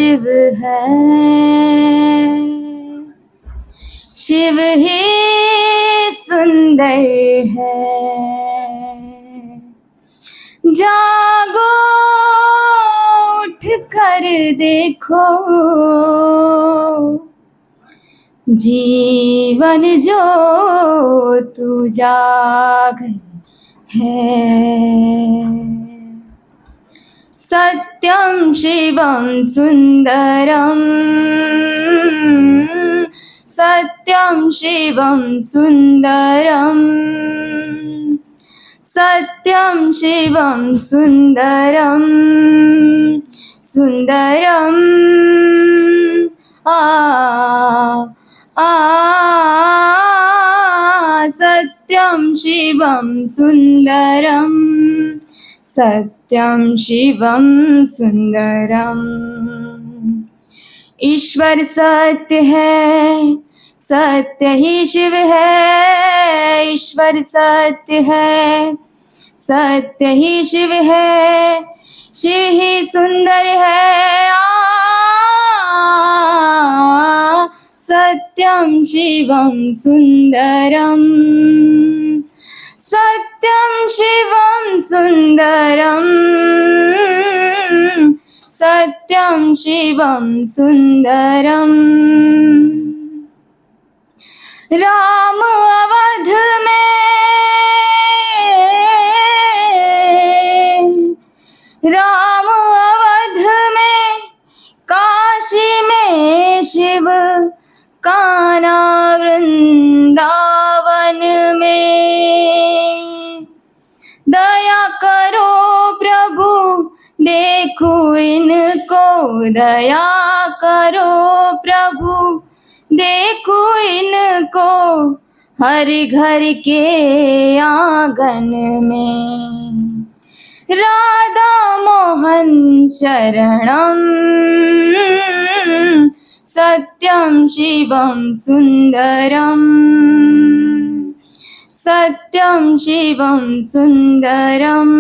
शिव है, शिव ही सुंदर है। जागो उठ कर देखो, जीवन जो तू जागर है। सत्यं शिवं सुंदरम, सत्यं शिवं सुंदरम, सत्यं शिवं सुंदरम, सुंदरम सत्यं शिवं सुंदरम, सत्यं शिवं सुंदरम। ईश्वर सत्य है, सत्य ही शिव है। ईश्वर सत्य है, सत्य ही शिव है। शिव ही सुंदर है। सत्यं शिवं सुंदरम, सत्यं शिवं सुंदरम, सत्यं शिवं सुंदरम। राम अवध में, राम अवध में, काशी में शिव, कान्हा वृंदावन में। दया करो प्रभु देखो इनको, दया करो प्रभु देखो इनको, हर घर के आंगन में। राधा मोहन शरणम, सत्यं शिवं सुंदरम, सत्यं शिवं सुंदरम।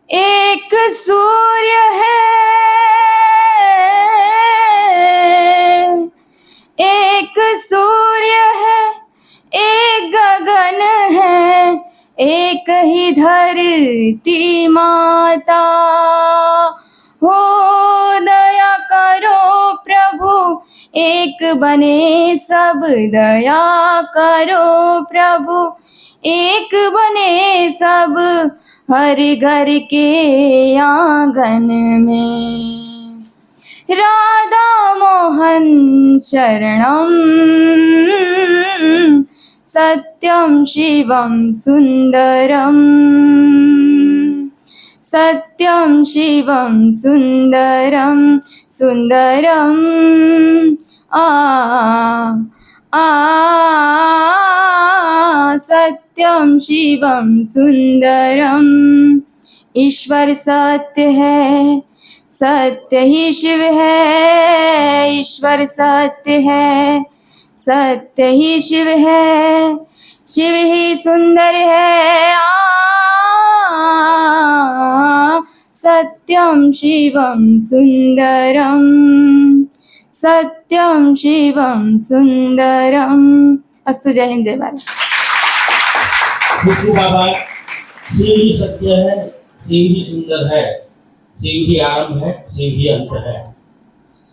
एक सूर्य है, एक सूर्य है, एक गगन है, एक ही धरती माता। हो दया करो प्रभु एक बने सब, दया करो प्रभु एक बने सब, हर घर के आंगन में। राधा मोहन शरणम, सत्यं शिवं सुंदरम, सत्यं शिवं सुंदरम, सुंदरम। सत्यं शिवं सुंदरम। ईश्वर सत्य है, सत्य ही शिव है। ईश्वर सत्य है, सत्य ही शिव है। शिव ही सुंदर है। सत्यं शिवं सुंदरम, सत्यं शिवं सुंदरम। अस्तु। जय हिंद, जय भारत। शिव ही सत्य है, शिव ही सुंदर है, शिव ही आरंभ है, शिव ही अंत है।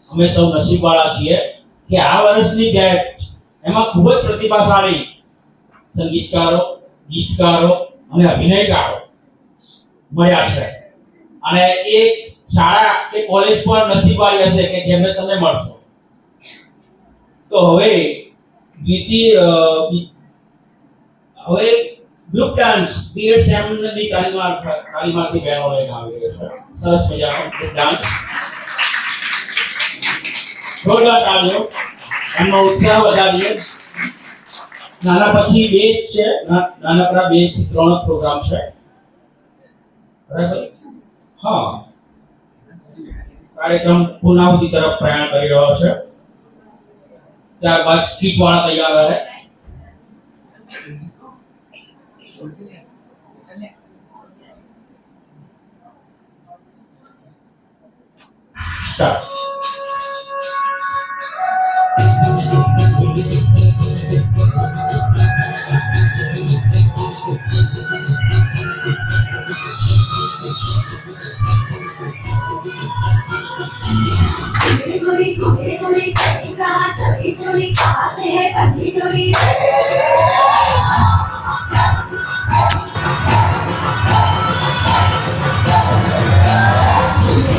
અમે સૌ નસીબવાળા છીએ કે આ વર્ષની બેચ એમાં ખૂબ જ પ્રતિભાશાળી સંગીતકારો, ગીતકારો અને અભિનયકારો મળ્યા છે અને એ શાળા કે કોલેજ પર નસીબવાળી હશે કે જેમને તમે મળશો। તો હવે હવે ગ્રુપ ડાન્સ BSM ની તાલીમાર્થી બહેનો લઈને આવી રહ્યો છે। સરસ મજાનો ગ્રુપ ડાન્સ, જોરદાર તાળીઓ, એમનો ઉત્સાહ વધારીએ। નાના પછી બે જ છે, નાનકડા 2 થી 3 પ્રોગ્રામ છે, બરાબર? હા, કાર્યક્રમ પૂર્ણાહુતિ તરફ પ્રયાણ કરી રહ્યો છે. ત્યારબાદ સ્કીટ વાળા તૈયાર રહે. સ્ટાર્ટ. गोरी गोरी गोरी चली कहाँ चली चली कहाँ से है बंदी डोरी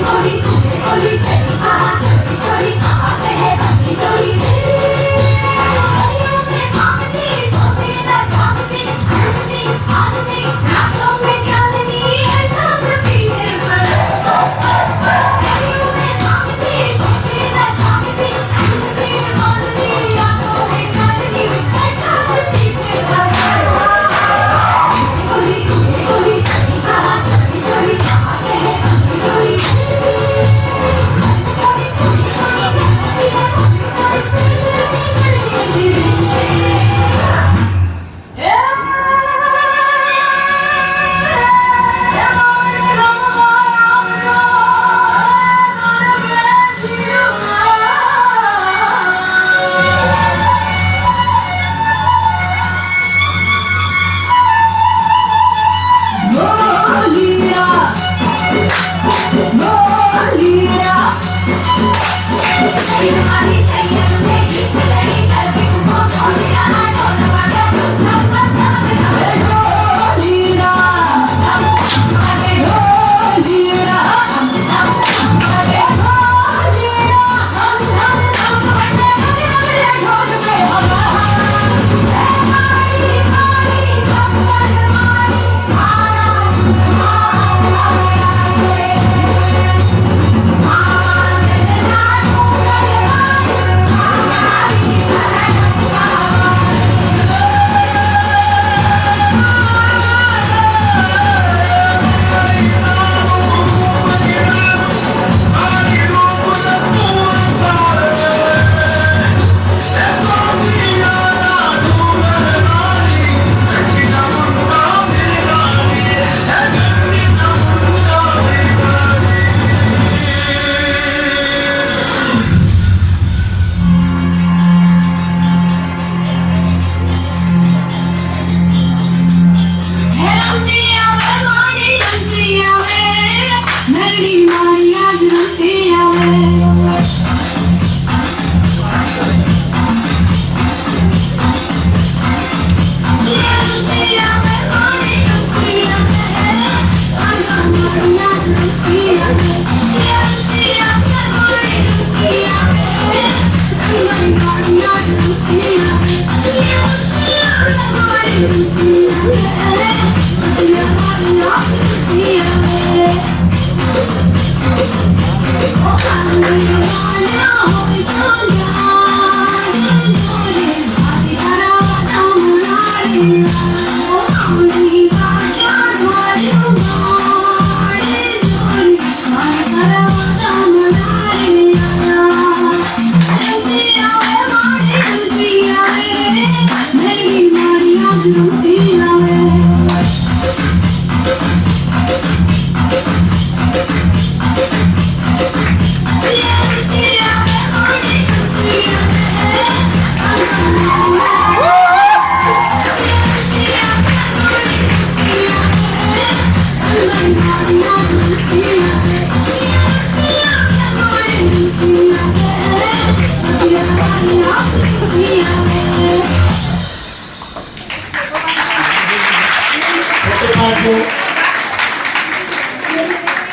गोरी गोरी गोरी चली कहाँ चली चली कहाँ से है बंदी डोरी सोते ना जागते आदमी आदमी रातों में चांदनी है चांद पीछे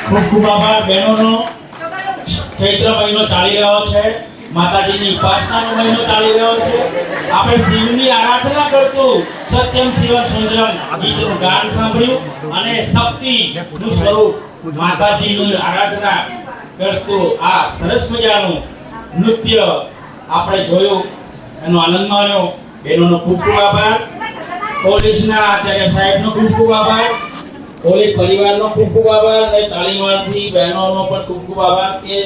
ખૂબ ખૂબ આભાર બહેનોનો. ચૈત્ર મહિનો ચાલી રહ્યો છે, માતાજીની ઉપાસનાનો મહિનો ચાલી રહ્યો છે. આપણે શિવની આરાધના કરતું સત્યમ શિવમ સુંદરમ ગીતનું ગાન સાંભળ્યું અને શક્તિનું સ્વરૂપ માતાજીની આરાધના કરતું આ સરસ મજાનું નૃત્ય આપણે જોયું, એનો આનંદ માણ્યો. બહેનોનો ખૂબ ખૂબ આભાર, કોલેજના આચાર્ય સાહેબનો ખૂબ ખૂબ આભાર, કોલેજ પરિવારનો ખૂબ ખૂબ આભાર અને તાલીમાર્થી બહેનોનો પણ ખૂબ ખૂબ આભાર કે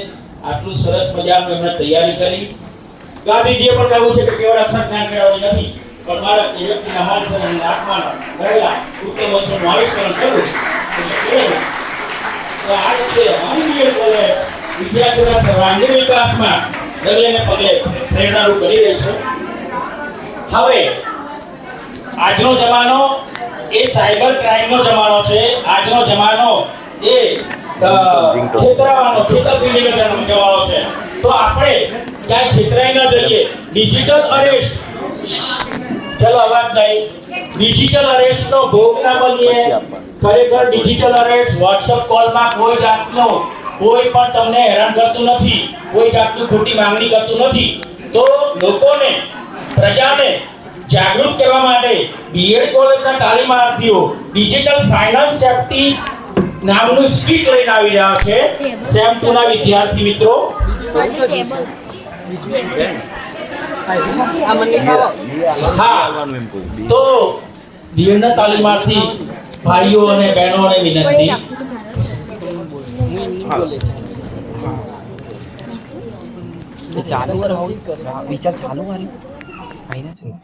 આટલું સરસ મજાનું એમણે તૈયારી કરી. ગાંધીજીએ પણ કહ્યું છે કે કેવળ અક્ષર જ્ઞાન મેળવવું નથી, પણ બાળક એ વ્યક્તિના માનસ અને આત્માના રહેલા ઉત્તમ વસ્તુનું આવિષ્કરણ કરવું. તો આ રીતે અમૂલ્ય કોલેજ વિદ્યાર્થીઓના સર્વાંગીણ વિકાસમાં ડગલે ને પગલે પ્રેરણારૂપ કરી રહી છે. હવે આજનો જમાનો એ સાયબર ક્રાઇમનો જમાનો છે. આજનો જમાનો એ છેતરપિંડીનો જમાનો છે. તો આપણે ક્યાંય છેતરાઈ ન જઈએ. ડિજિટલ અરેસ્ટ, ચલો અવાજ નહીં, ડિજિટલ અરેસ્ટનો ભોગ ના બનીએ. ખરેખર ડિજિટલ અરેસ્ટ WhatsApp કોલમાં કોઈ જાતનો કોઈ પણ તમને હેરાન કરતું નથી, કોઈ જાતની ખોટી માંગણી કરતું નથી. તો લોકોને, પ્રજાને જાગૃત કરવા માટે બીએડ કોલેજના તાલીમાર્થીઓ ડિજિટલ ફાઇનાન્સ સેફટી નામનું સ્કીટ લઈને આવી રહ્યા છે. સેમ 2 ના વિદ્યાર્થી મિત્રો. હા, તો બીએડના તાલીમાર્થી ભાઈઓ અને બહેનોને વિનંતી, ચાલू विचार चालू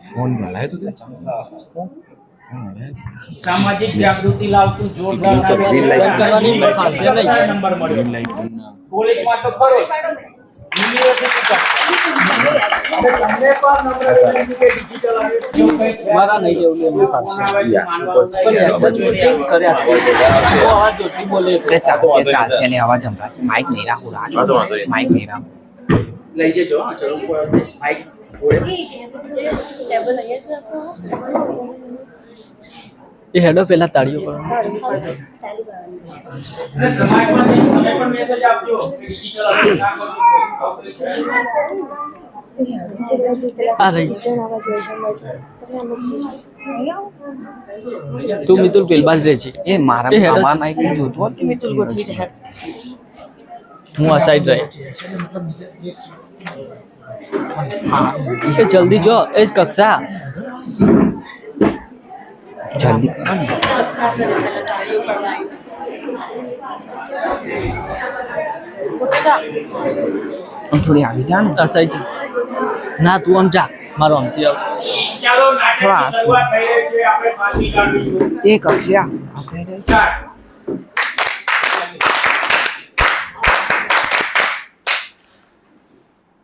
फोन मला तो સામાજિક જાગૃતિ લાવતું જોરદાર નંબર મળ્યો. કોલેજમાં તો ખરો, યુનિવર્સિટી તમને પણ નંબર વિનંતી કે ડિજિટલ મારા નહીં એવું એમને પાસે બોલે એટલે ચાલશે ને અવાજ સંભળાશે. માઇક નહીં રાખું, માઇક નહીં રાખું. લઈ જજો. હા, ચલો માઈક એ હેડો પેલા તાળીઓ કરો. અને સમાજમાંથી તમે પણ મેસેજ આપજો કે ડિજિટલ અરેસ્ટ ના કરવું. આ રહી તું મિતુલ પેલબાજ રહે છે. એ મારા એ હેડો મારા માઇક નહીં જોતું હોત કે મિતુલ ગોઠવી જાય. હું આ સાઈડ રહે. એ જલ્દી જો, એ જ કક્ષા જલ્દી કરો ને. થોડી આવી જા ને. આ સાઈડ ના તું આમ જા, મારો આમથી આવ. ચાલો નાટકની શરૂઆત થઈ રહી છે. આપણે પાછી કાઢીશું. એ કક્ષા સ્ટાર્ટ.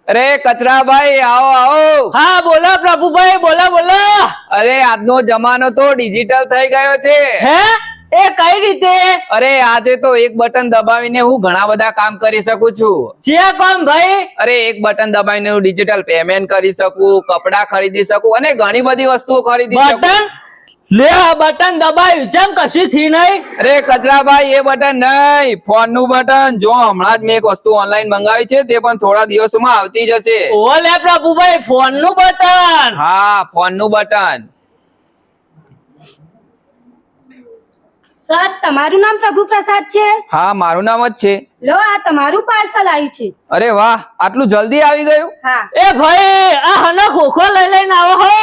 અરે કચરાભાઈ આવો આવો. હા બોલો પ્રભુભાઈ, બોલો બોલો. અરે આજનો જમાનો તો ડિજિટલ થઈ ગયો છે. હે એ કઈ રીતે? અરે આજે તો એક બટન દબાવીને હું ઘણા બધા કામ કરી શકું છું. જે કોમ ભાઈ? અરે એક બટન દબાવીને હું ડિજિટલ પેમેન્ટ કરી શકું, કપડા ખરીદી શકું અને ઘણી બધી વસ્તુઓ ખરીદી શકું. બટન લે, આ બટન દબાવ્યું જેમ કશું થી નહીં. અરે કચરાભાઈ એ બટન નહીં, ફોન નું બટન. જો હમણાં જ મેં એક વસ્તુ ઓનલાઈન મંગાવી છે, તે પણ થોડા દિવસોમાં આવતી જશે. ઓ લે પ્રભુભાઈ, ફોન નું બટન. હા, ફોન નું બટન. સર, તમારું નામ પ્રભુ પ્રસાદ છે? હા, મારું નામ જ છે. લો, આ તમારું પાર્સલ આવ્યું છે. અરે વાહ, આટલું જલ્દી આવી ગયું. હા. એ ભાઈ, આ હનો ખોખો લઈ લઈને આવો હો.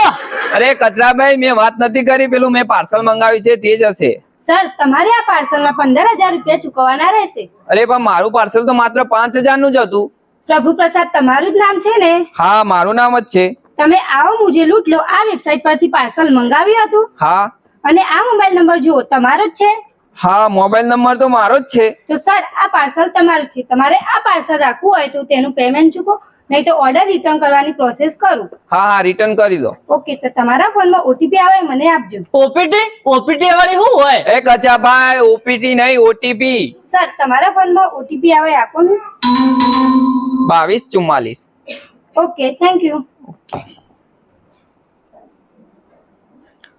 અરે કચરાભાઈ, મેં વાત નથી કરી, પેલું મેં પાર્સલ મંગાવ્યું છે તે જ હશે. સર, તમારે આ પાર્સલના 15,000 રૂપિયા ચૂકવવાના રહેશે. અરે પણ મારું પાર્સલ તો માત્ર 5,000 નું જ હતું. પ્રભુ પ્રસાદ તમારું જ નામ છે ને? હા, મારું નામ જ છે. તમે આવો મુજે લૂંટ લો આ વેબસાઇટ પરથી પાર્સલ મંગાવ્યું હતું હા અને આ મોબાઈલ નંબર જુઓ તમારો જ છે? હા, મોબાઈલ નંબર તો મારો જ છે. તો સર, આ પાર્સલ તમારું છે. તમારે આ પાર્સલ રાખવું હોય તો તેનું પેમેન્ટ ચૂકો, નહીં તો ઓર્ડર રિટર્ન કરવાની પ્રોસેસ કરું. હા હા, રિટર્ન કરી દો. ઓકે, તો તમારા ફોનમાં ઓટીપી આવે મને આપજો. ઓપીટી વાળી શું હોય? એ કચાભાઈ, ઓપીટી નહીં, ઓટીપી. સર, તમારા ફોનમાં ઓટીપી આવે આપો ને. 2244. Okay, thank you.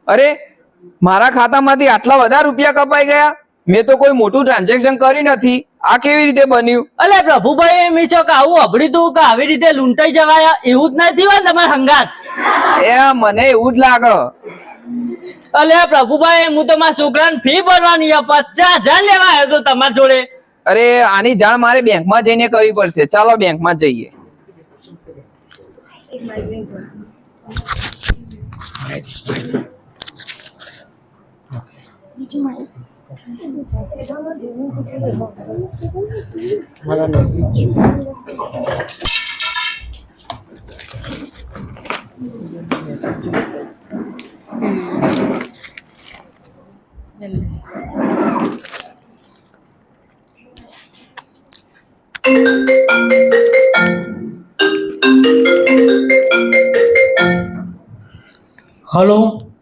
અરે મારા ખાતામાંથી આટલા બધા રૂપિયા કપાઈ ગયા. મેં તો કોઈ મોટું ટ્રાન્ઝેક્શન કરી નથી. આ કેવી રીતે બન્યું? અલે પ્રભુભાઈ, એમ છો કે આવું અભડી તું કે આવી રીતે લૂંટાઈ જવાય? એવું જ નથી હોય તમારા હંગાત? એ મને એવું જ લાગે. અલે પ્રભુભાઈ, હું તો મારા છોકરાને ફી ભરવાની 50,000 લેવા આવ્યો તો તમારા જોડે. અરે આની જાણ મારે બેંકમાં જઈને કરવી પડશે. ચાલો બેંકમાં જઈએ. હલો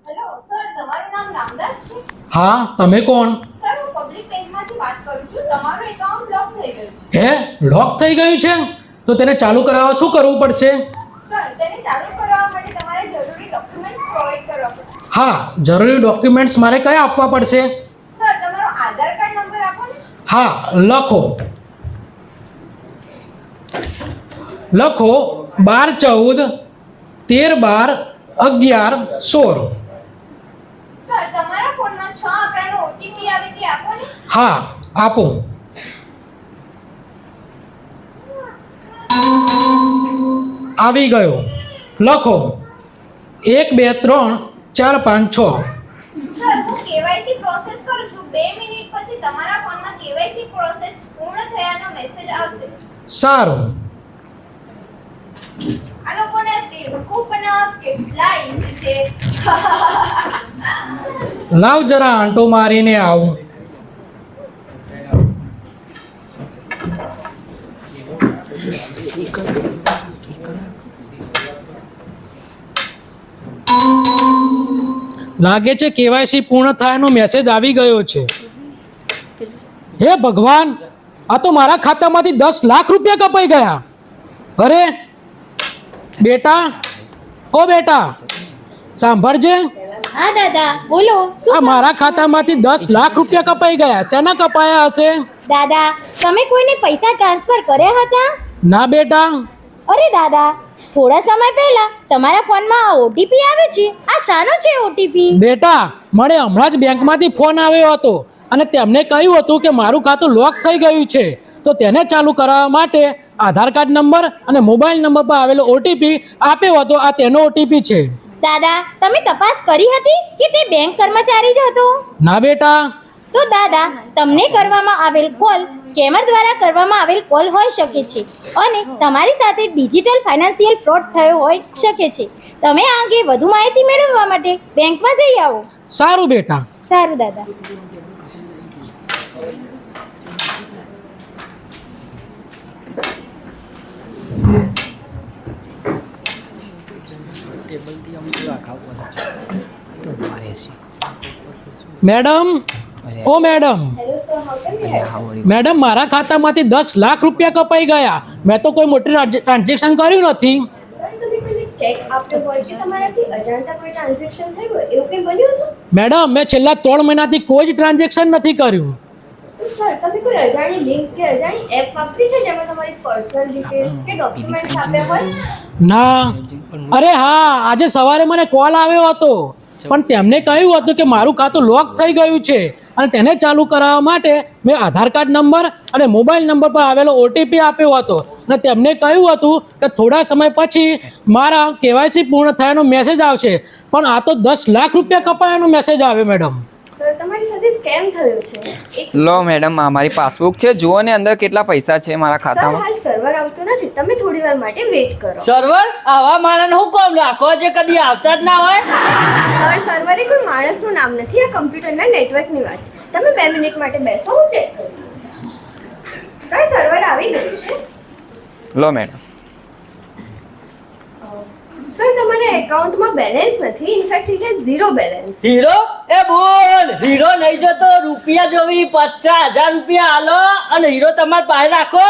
હેલો સર, તમારું નામ રામદાસ છે? હા તમે કોણ સર, હું પબ્લિક બેંકમાંથી વાત કરું છું. તમારું એકાઉન્ટ બ્લોક થઈ ગયું છે. હે લોક થઈ ગયું છે તો તેને ચાલુ કરાવવા શું કરવું પડશે સર, તેને ચાલુ કરાવવા માટે તમારે જરૂરી ડોક્યુમેન્ટ્સ પ્રોવાઈડ કરવા પડશે. હા જરૂરી ડોક્યુમેન્ટ્સ મારે કયા આપવા પડશે સર, તમારો આધાર કાર્ડ નંબર આપો ને. હા લખો 12 14 13 12 11 16 સર, તમારા ફોનમાં 6 આંકડાનો ઓટીપી આવે તે આપો ને. હા આપો આવી ગયો લખો 1 2 3 4 5 6 સર, હું કેવાયસી પ્રોસેસ કરું છું. 2 મિનિટ પછી તમારા ફોનમાં કેવાયસી પ્રોસેસ પૂર્ણ થયાનો મેસેજ આવશે. સારું આ લોકોને બેવકૂફના કેટલા ઈઝી છે. લાવ જરા આંટો મારીને આવું લાગે છે કેવાયસી પૂર્ણ થયાનો મેસેજ આવી ગયો છે હે ભગવાન આ તો મારા ખાતામાંથી 10 લાખ રૂપિયા કપાઈ ગયા અરે બેટા ઓ બેટા સાંભળજે હા દાદા બોલો આ મારા ખાતામાંથી 10 લાખ રૂપિયા કપાઈ ગયા શેના કપાયા હશે દાદા તમે કોઈને પૈસા ટ્રાન્સફર કર્યા હતા? ના બેટા અરે દાદા થોડા સમય પહેલા તમારા ફોનમાં ઓટીપી આવે છે. આ શાનો છે ઓટીપી? બેટા મને હમણાં જ બેંકમાંથી ફોન આવ્યો હતો અને તેમને કહ્યું હતું કે મારું ખાતું લોક થઈ ગયું છે તો તેને ચાલુ કરાવવા માટે આધાર કાર્ડ નંબર અને મોબાઈલ નંબર પર આવેલો ઓટીપી આપ્યો હતો. આ તેનો ઓટીપી છે. દાદા તમે તપાસ કરી હતી કે તે બેંક કર્મચારી જ હતો? ના બેટા તો દાદા તમને કરવામાં આવેલ કોલ સ્કેમર દ્વારા કરવામાં આવેલ કોલ હોઈ શકે છે અને તમારી સાથે ડિજિટલ ફાઇનાન્શિયલ ફ્રોડ થયો હોઈ શકે છે. તમે આ અંગે વધુ માહિતી મેળવવા માટે બેંકમાં જઈ આવો. સારું બેટા સારું દાદા. મેડમ ઓ madam hello sir, how can we help? Madam મારા ખાતામાંથી 10 લાખ રૂપિયા કપાઈ ગયા. મેં તો કોઈ મોટી ટ્રાન્ઝેક્શન કર્યું નથી. સર, તમે કોઈને ચેક આપ્યો હોય કે તમારાથી અજાણતા કોઈ ટ્રાન્ઝેક્શન થયું હોય એવું કંઈ બન્યું હતું? મેડમ મેં છેલ્લા 3 મહિનાથી કોઈ જ ટ્રાન્ઝેક્શન નથી કર્યું. તો સર, તમે કોઈ અજાણી લિંક કે અજાણી એપ વાપરી છે જેમાં તમારી પર્સનલ ડિટેલ્સ કે ડોક્યુમેન્ટ્સ આપ્યા હોય? ના અરે હા આજે સવારે મને કોલ આવ્યો હતો પણ તેમને કહ્યું હતું કે મારું ખાતું લોક થઈ ગયું છે અને તેને ચાલુ કરાવવા માટે મેં આધાર કાર્ડ નંબર અને મોબાઈલ નંબર પર આવેલો ઓટીપી આપ્યો હતો અને તેમને કહ્યું હતું કે થોડા સમય પછી મારા કેવાયસી પૂર્ણ થયાનો મેસેજ આવશે પણ આ તો 10 લાખ રૂપિયા કપાયાનો મેસેજ આવ્યો મેડમ. સર, તમારી સાથે સ્કેમ થયો છે. લો મેડમ આ મારી પાસબુક છે જુઓ ને અંદર કેટલા પૈસા છે મારા સર, ખાતામાં હાલ સર્વર આવતું નથી. તમે થોડી વાર માટે વેઇટ કરો. સર્વર આવા માણસ હું કોમ રાખો જે કદી આવતા જ ના હોય. સર, સર્વર એ કોઈ માણસનું નામ નથી. આ કમ્પ્યુટરના નેટવર્કની વાત છે. તમે 2 મિનિટ માટે બેસો, હું ચેક કરું. સર, સર્વર આવી ગયું છે. લો મેડમ સર, તમારા એકાઉન્ટમાં બેલેન્સ નથી. In fact it is 0 balance. Hero એ બોલ હીરો નહીં જોતો રૂપિયા જોવી 50,000 રૂપિયા હાલો અને હીરો તમારી પાસે રાખો.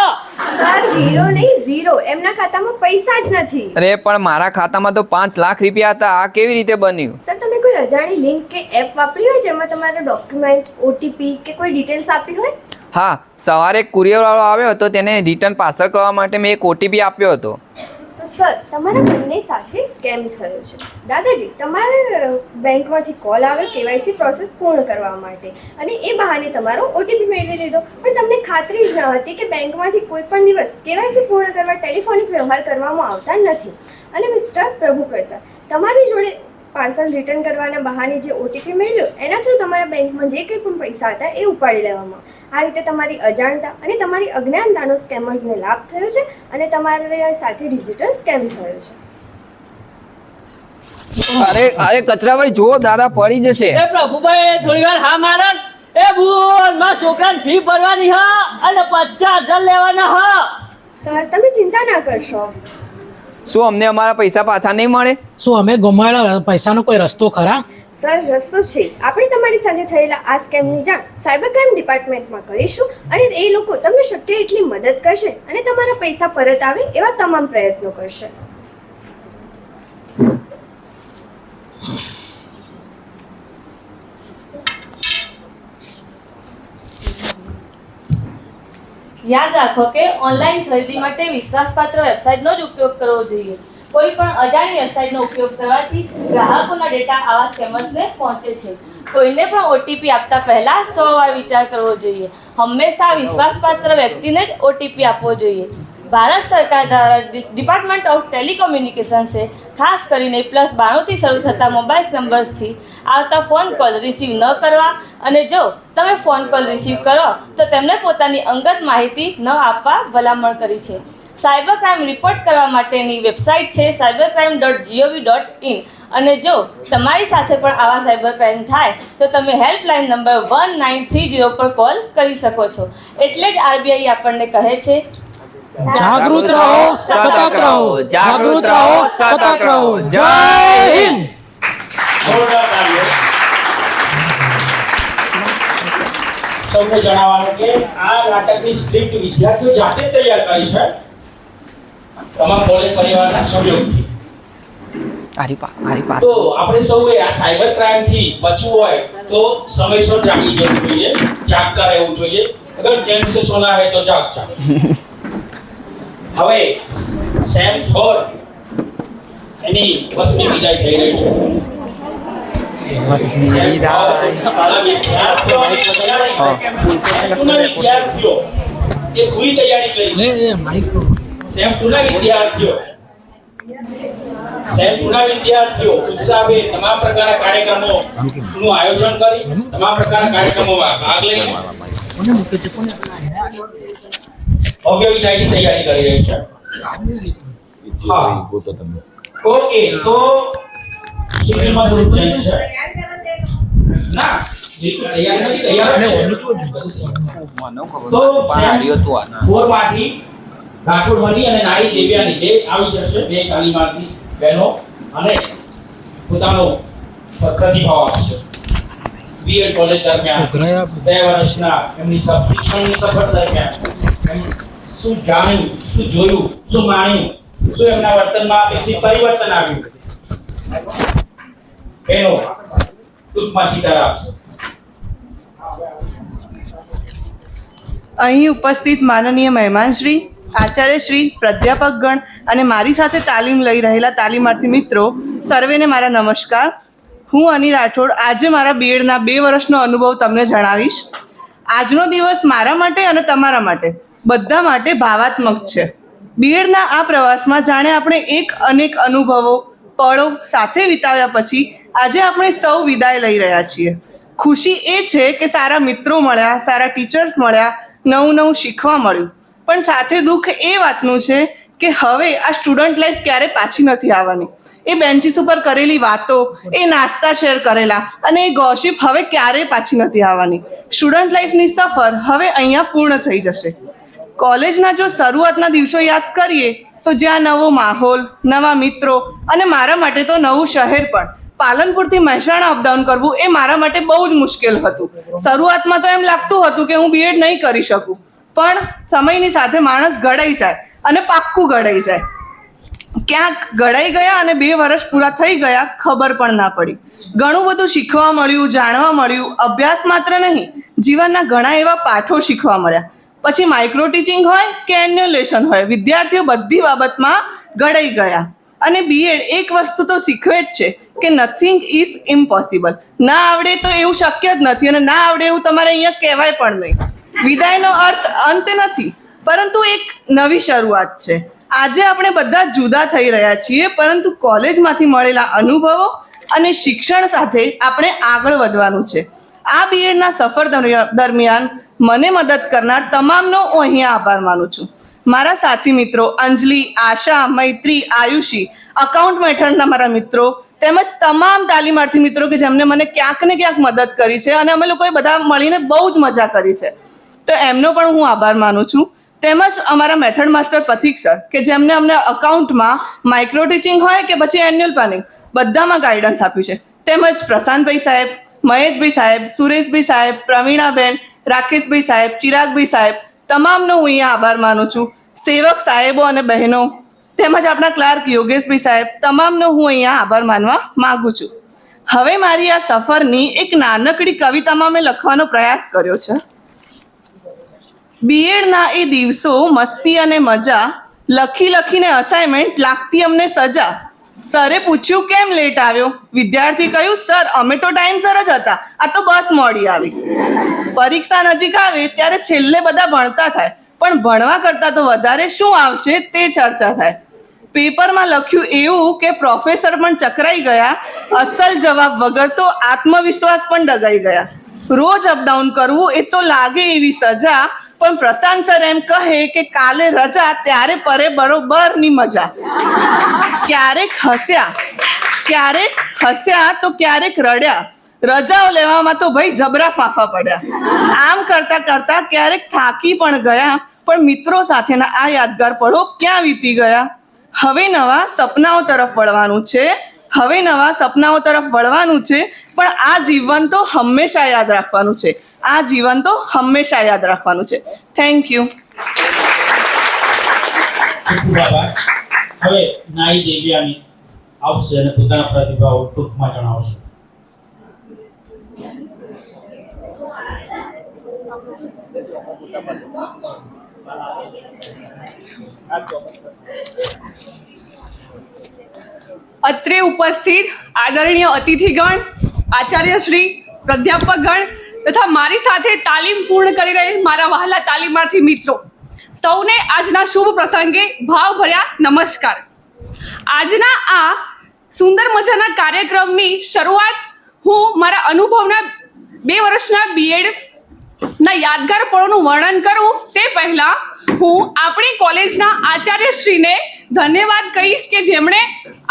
સર, 0 નહીં 0. એમના ખાતામાં પૈસા જ નથી. અરે પણ મારા ખાતામાં તો 5 લાખ રૂપિયા હતા આ કેવી રીતે બન્યું સર, તમે કોઈ અજાણી લિંક કે એપ વાપરી હોય જેમાં તમારા ડોક્યુમેન્ટ, ઓટીપી કે કોઈ ડિટેલ્સ આપી હોય? હા સવારે કુરિયર વાળો આવ્યો હતો તેને રિટર્ન પાર્સલ કરવા માટે મેં એક ઓટીપી આપ્યો હતો તો સર, તમારા બંને સાથે સ્કેમ થયો છે. દાદાજી, તમારે બેંકમાંથી કોલ આવ્યો કેવાયસી પ્રોસેસ પૂર્ણ કરવા માટે અને એ બહાને તમારો ઓટીપી મેળવી લીધો પણ તમને ખાતરી જ ન હતી કે બેંકમાંથી કોઈ પણ દિવસ કેવાયસી પૂર્ણ કરવા ટેલિફોનિક વ્યવહાર કરવામાં આવતા નથી. અને મિસ્ટર પ્રભુ પ્રસાદ, તમારી જોડે પાર્સલ રિટર્ન કરવાના બહાને જે ઓટીપી મેળવ્યો એના થ્રુ તમારા બેંકમાં જે કંઈ પણ પૈસા હતા એ ઉપાડી લેવામાં. આ રીતે તમારી અજાણતા અને તમારી અજ્ઞાનતાનો સ્કેમર્સને લાભ થયો છે અને તમારી સાથે ડિજિટલ સ્કેમ થયો છે. અરે અરે કચરાભાઈ જુઓ દાદા પડી જશે. એ પ્રભુભાઈ થોડી વાર હા મારન. એ બોલ મારા છોકરાને ફી ભરવાની હ અને 50,000 લેવાના હ. સર તમે ચિંતા ના કરશો. શું અમને અમારા પૈસા પાછા નહીં મળે? શું અમે ગુમાવેલા પૈસાનો કોઈ રસ્તો ખરા? સર રસ્તો છે. આપણે તમારી સાથે થયેલા આ સ્કેમની જાણ સાયબર ક્રાઇમ ડિપાર્ટમેન્ટમાં કરીશું અને એ લોકો તમને શક્ય એટલી મદદ કરશે અને તમારા પૈસા પરત આવે એવા તમામ પ્રયત્નો કરશે. યાદ રાખો કે ઓનલાઈન ખરીદી માટે વિશ્વાસપાત્ર વેબસાઇટનો જ ઉપયોગ કરવો જોઈએ. કોઈ પણ અજાણી વેબસાઇટનો ઉપયોગ કરવાથી ગ્રાહકોના ડેટા આવા સ્કેમર્સને પહોંચે છે. કોઈને પણ ઓટીપી આપતા પહેલા 100 વાર વિચાર કરવો જોઈએ. હંમેશા વિશ્વાસપાત્ર વ્યક્તિને જ ઓટીપી આપવો જોઈએ. ભારત સરકાર દ્વારા ડિપાર્ટમેન્ટ ઓફ ટેલિકોમ્યુનિકેશન્સે ખાસ કરીને +92 થી શરૂ થતા મોબાઈલ નંબર્સથી આવતા ફોન કોલ રિસીવ ન કરવા અને જો તમે ફોન કોલ રિસીવ કરો તો તેમને પોતાની અંગત માહિતી ન આપવા ભલામણ કરી છે. સાયબર ક્રાઇમ રિપોર્ટ કરવા માટેની વેબસાઇટ છે cybercrime.gov.in અને જો તમારી સાથે પણ આવા સાયબર ક્રાઇમ થાય તો તમે હેલ્પલાઇન નંબર 1930 પર કોલ કરી શકો છો. એટલે જ આરબીઆઈ આપણને કહે છે જાગૃત રહો, સતર્ક રહો. જાગૃત રહો, સતર્ક રહો. જય હિન્દ. જોરદાર તાળીઓ. સૌને જણાવવાનું કે આ નાટકની સ્ક્રિપ્ટ વિદ્યાર્થીઓ જાતે તૈયાર કરી છે તમામ કોલેજ પરિવારના સહયોગથી. તો આપણે સૌએ આ સાયબર ક્રાઇમ થી બચવું હોય તો સમયસર જાગી જવું જોઈએ, જાગતા રહેવું જોઈએ. અગર ચેન સે સોના હે તો જાગ જાગ. હવે સેમ થોર એની વસમી વિદાય થઈ રહી છે. વિદ્યાર્થીઓ એ પૂરી તૈયારી કરી છે. સેમ 2 ના વિદ્યાર્થીઓ ઉત્સાહભેર તમામ પ્રકારના કાર્યક્રમોનું આયોજન કરી તમામ પ્રકારના કાર્યક્રમોમાં ભાગ લઈને ભવ્ય વિદાયની તૈયારી કરી રહી છે. હા ઓકે તો શિબિરમાં ગ્રુપ જાય છે ના તૈયાર નથી તૈયાર તો ફોરમાંથી રાઠોડ મની અને નાઈ દેવ્યાની બે આવી જશે. બે તાલીમાર્થી બહેનો અને પોતાનો પ્રતિભાવ આપશે. બીએડ કોલેજ દરમિયાન 2 વર્ષના એમની શિક્ષણની સફર દરમિયાન શું જાણ્યું, શું જોયું, શું માણ્યું, શું એમના વર્તનમાં અપેક્ષિત પરિવર્તન આવ્યું, એનો ટૂંકમાં ચિતાર આપશે. અહીં ઉપસ્થિત માનનીય મહેમાનશ્રી, આચાર્યશ્રી, પ્રાધ્યાપકગણ અને મારી સાથે તાલીમ લઈ રહેલા તાલીમાર્થી મિત્રો, સર્વેને મારા નમસ્કાર. હું અની રાઠોડ આજે મારા બીએડના 2 વર્ષનો અનુભવ તમને જણાવીશ. આજનો દિવસ મારા માટે અને તમારા માટે બધા માટે ભાવાત્મક છે. બીએડના આ પ્રવાસમાં જાણે આપણે અનેક અનુભવો પળો સાથે વિતાવ્યા પછી આજે આપણે સૌ વિદાય લઈ રહ્યા છીએ. ખુશી એ છે કે સારા મિત્રો મળ્યા, સારા ટીચર્સ મળ્યા, નવું શીખવા મળ્યું. પણ સાથે દુઃખ એ વાતનું છે કે હવે આ સ્ટુડન્ટ લાઈફ ક્યારે પાછી નથી આવવાની. એ બેન્ચીસ ઉપર કરેલી વાતો, એ નાસ્તા શેર કરેલા અને એ ગોસિપ હવે ક્યારેય પાછી નથી આવવાની. સ્ટુડન્ટ લાઈફની સફર હવે અહીંયા પૂર્ણ થઈ જશે. કોલેજના જો શરૂઆતના દિવસો યાદ કરીએ તો જ્યાં નવો માહોલ, નવા મિત્રો અને મારા માટે તો નવું શહેર પણ. પાલનપુરથી મહેસાણા અપડાઉન કરવું એ મારા માટે બહુ જ મુશ્કેલ હતું. શરૂઆતમાં તો એમ લાગતું હતું કે હું બીએડ નહીં કરી શકું, પણ સમયની સાથે માણસ ઘડાઈ જાય અને પાક્કું ઘડાઈ જાય. ક્યાંક ઘડાઈ ગયા અને 2 વર્ષ પૂરા થઈ ગયા ખબર પણ ના પડી. ઘણું બધું શીખવા મળ્યું, જાણવા મળ્યું. અભ્યાસ માત્ર નહીં, જીવનના ઘણા એવા પાઠો શીખવા મળ્યા. પછી માઇક્રો ટીચિંગ હોય કે એન્યુઅલ લેશન હોય, વિદ્યાર્થીઓ બધી બાબતમાં ઘડાઈ ગયા. અને બીએડ એક વસ્તુ તો શીખવે જ છે કે નથિંગ ઇઝ ઇમ્પોસિબલ. ના આવડે તો એવું શક્ય જ નથી અને ના આવડે એવું તમારે અહીંયા કહેવાય પણ નહીં. વિદાયનો અર્થ અંત નથી, પરંતુ એક નવી શરૂઆત છે. આજે આપણે બધા જુદા થઈ રહ્યા છીએ, પરંતુ કોલેજમાંથી મળેલા અનુભવો, અને શિક્ષણ સાથે આપણે આગળ વધવાનું છે. આ બીએડના સફર દરમિયાન મને મદદ કરનાર તમામનો હું અહીંયા આભાર માનું છું. મારા સાથી મિત્રો અંજલિ, આશા, મૈત્રી, આયુષી, અકાઉન્ટ મેથડના મારા મિત્રો તેમજ તમામ તાલીમાર્થી મિત્રો કે જેમને મને ક્યાંક ને ક્યાંક મદદ કરી છે અને અમે લોકોએ બધા મળીને બહુ જ મજા કરી છે, તો એમનો પણ હું આભાર માનું છું. તેમજ અમારા મેથડ માસ્ટર પથિક સર કે જેમને અમને અકાઉન્ટમાં માઇક્રો ટીચિંગ હોય કે પછી એન્યુઅલ પ્લાનિંગ બધામાં ગાઈડન્સ આપ્યું છે. તેમજ પ્રશાંતભાઈ સાહેબ, મહેશભાઈ સાહેબ, સુરેશભાઈ સાહેબ, પ્રવીણાબેન, રાકેશભાઈ સાહેબ, ચિરાગભાઈ સાહેબ તમામનો હું અહીંયા આભાર માનું છું. સેવક સાહેબો અને બહેનો તેમજ આપણા ક્લાર્ક યોગેશભાઈ સાહેબ તમામનો હું અહીંયા આભાર માનવા માગું છું. હવે મારી આ સફરની એક નાનકડી કવિતામાં મેં લખવાનો પ્રયાસ કર્યો છે. બીએડના એ દિવસો મસ્તી અને મજા, લખી લખીને અસાઇનમેન્ટ લાગતી અમને સજા. સરે પૂછ્યું કેમ લેટ આવ્યો? વિદ્યાર્થી કહ્યું સર અમે તો ટાઈમસર જ હતા, આ તો બસ મોડી આવી. પરીક્ષા નજીક આવે ત્યારે છેલ્લે બધા ભણતા થાય, પણ ભણવા કરતાં તો વધારે શું આવશે તે ચર્ચા થાય. પેપરમાં લખ્યું એવું કે પ્રોફેસર પણ ચકરાઈ ગયા, અસલ જવાબ વગર તો આત્મવિશ્વાસ પણ ડગાઈ ગયા. રોજ અપડાઉન કરવું એ તો લાગે એવી સજા, પણ પ્રશાંત સર એમ કહે કે કાલે રજા ત્યારે પરે બરોબરની મજા. ક્યારેક હસ્યા તો ક્યારેક રડ્યા, રજાઓ લેવામાં તો ભાઈ જબરા ફાંફા પડ્યા. આમ કરતા કરતા ક્યારેક થાકી પણ ગયા, પણ મિત્રો સાથેના આ યાદગાર પળો ક્યાં વીતી ગયા. હવે નવા સપનાઓ તરફ વળવાનું છે, પણ આ જીવન તો હંમેશા યાદ રાખવાનું છે. Thank you. ખૂબ આભાર. હવે નાઈ દેવ્યાની આવશે અને પોતાના પ્રતિભાવ ટૂંકમાં જણાવશે. અત્રે ઉપસ્થિત આદરણીય અતિથિગણ, આચાર્યશ્રી, પ્રાધ્યાપકગણ તથા મારી સાથે તાલીમ પૂર્ણ કરી રહેલ મારા વહાલા તાલીમાર્થી મિત્રો, સૌને આજના શુભ પ્રસંગે ભાવભર્યા નમસ્કાર. આજના આ સુંદર મજાના કાર્યક્રમની શરૂઆત હું મારા અનુભવના 2 વર્ષના બીએડના યાદગાર પળોનું વર્ણન કરું તે પહેલા હું આપણી કોલેજના આચાર્યશ્રીને ધન્યવાદ કહીશ કે જેમણે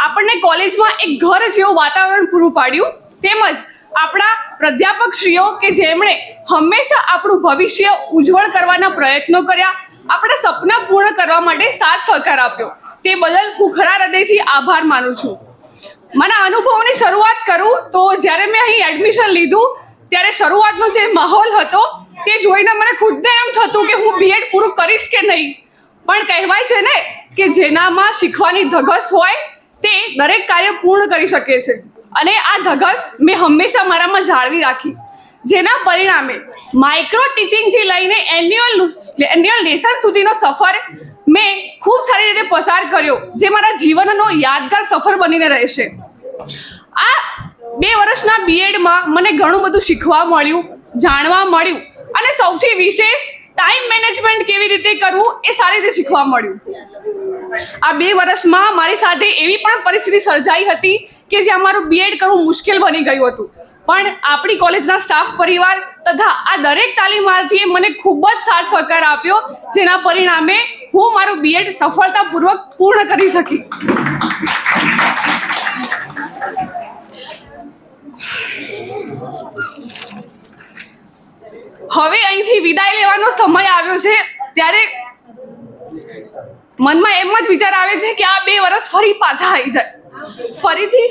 આપણને કોલેજમાં એક ઘર જેવું વાતાવરણ પૂરું પાડ્યું, તેમજ આપણા પ્રાધ્યાપકશ્રીઓ કે જેમણે હંમેશા આપણું ભવિષ્ય ઉજ્જવળ કરવાના પ્રયત્નો કર્યા, આપણા સપના પૂર્ણ કરવા માટે સાથ સહકાર આપ્યો. તે બદલ હું ખરા હૃદયથી આભાર માનું છું. મારા અનુભવની શરૂઆત કરું તો જ્યારે મેં અહીં એડમિશન લીધું ત્યારે શરૂઆતનો જે માહોલ હતો તે જોઈને મને ખુદને એમ થતું કે હું બીએડ પૂરું કરીશ કે નહીં, પણ કહેવાય છે ને કે જેનામાં શીખવાની ધગશ હોય તે દરેક કાર્ય પૂર્ણ કરી શકે છે, અને આ ધગશ મેં હંમેશા મારામાં જાળવી રાખી, જેના પરિણામે માઇક્રો ટીચિંગથી લઈને એન્યુઅલ લેસન સુધીનો સફર મેં ખૂબ સારી રીતે પસાર કર્યો, જે મારા જીવનનો યાદગાર સફર બનીને રહેશે. આ 2 વર્ષના બીએડમાં મને ઘણું બધું શીખવા મળ્યું, જાણવા મળ્યું, અને સૌથી વિશેષ ટાઈમ મેનેજમેન્ટ કેવી રીતે કરવું એ સારી રીતે શીખવા મળ્યું. આ 2 વર્ષમાં મારી સાથે એવી પણ પરિસ્થિતિ સર્જાઈ હતી કે જ્યાં મારું બીએડ કરવું મુશ્કેલ બની ગયું હતું, પણ આપણી કોલેજના સ્ટાફ પરિવાર તથા આ દરેક તાલીમાર્થીએ મને ખૂબ જ સાથ સહકાર આપ્યો, જેના પરિણામે હું મારું બીએડ સફળતાપૂર્વક પૂર્ણ કરી શકી. હવે અહીંથી વિદાય લેવાનો સમય આવ્યો છે ત્યારે મનમાં એમ જ વિચાર આવે છે કે આ 2 વર્ષ ફરી પાછા આવી જાય, ફરીથી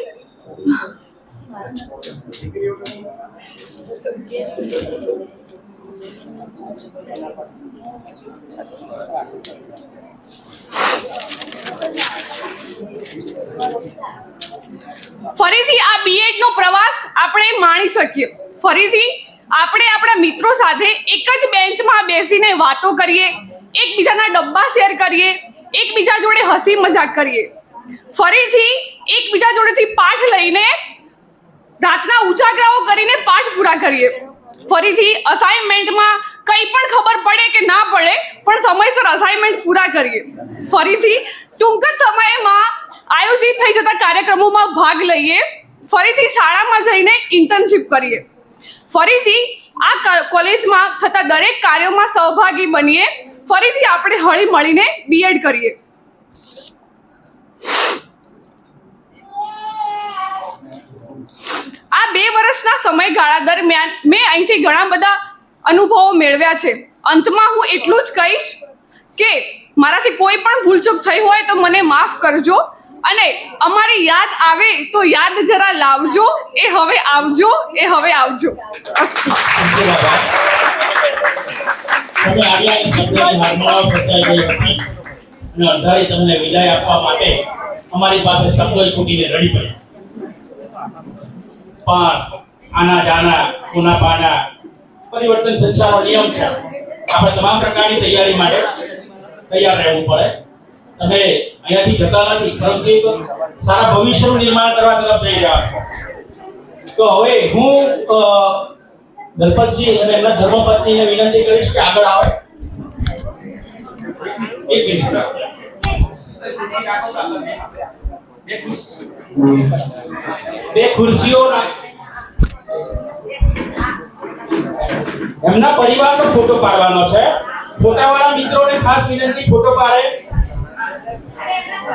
આ બીએડ નો પ્રવાસ આપણે માણી શકીએ, ફરીથી આપણે આપણા મિત્રો સાથે એક જ બેન્ચમાં બેસીને વાતો કરીએ, એકબીજાના ડબ્બા શેર કરીએ, એકબીજા જોડે હસી મજાક કરીએ, ફરીથી એકબીજા જોડેથી પાઠ લઈને રાતના ઉજાગરાઓ કરીને પાઠ પૂરા કરીએ, ફરીથી અસાઇનમેન્ટમાં કંઈ પણ ખબર પડે કે ના પડે પણ સમયસર અસાઇનમેન્ટ પૂરા કરીએ, ફરીથી ટૂંક જ સમયમાં આયોજિત થઈ જતા કાર્યક્રમોમાં ભાગ લઈએ, ફરીથી શાળામાં જઈને ઇન્ટર્નશિપ કરીએ. ફરીથી આ કોલેજમાં થતા દરેક કાર્યોમાં સહભાગી બનીએ. ફરીથી આપણે હળી મળીને બીએડ કરીએ. આ 2 વર્ષના સમયગાળા દરમિયાન મેં અહીંથી ઘણા બધા અનુભવો મેળવ્યા છે. અંતમાં હું એટલું જ કહીશ કે મારાથી કોઈ પણ ભૂલચૂક થઈ હોય તો મને માફ કરજો, અને અમારી યાદ આવે તો યાદ જરા લાવજો. એ હવે આવજો, એ હવે આવજો. અસ્તુ. તમે આવ્યા એ શબ્દની હારમાળાઓ સર્જાઈ ગઈ હતી અને અડધારી તમને વિદાય આપવા માટે અમારી પાસે શબ્દો ખૂટીને રડી પડી. પણ આના જાના કોના પાના પરિવર્તન સંસારનો નિયમ છે. આપણે તમામ પ્રકારની તૈયારી માટે તૈયાર રહેવું પડે. તમે અહીંયાથી જતા નથી, પરંતુ એક સારા ભવિષ્યનું નિર્માણ કરવા તરફ જઈ રહ્યા છો. તો હવે હું દલપતસિંહ અને એમના ધર્મપત્નીને વિનંતી કરીશ કે આગળ આવે. એક મિનિટ. બે ખુરશીઓ એમના પરિવારનો ફોટો પાડવાનો છે. ફોટાવાળા મિત્રોને ખાસ વિનંતી ફોટો પાડે.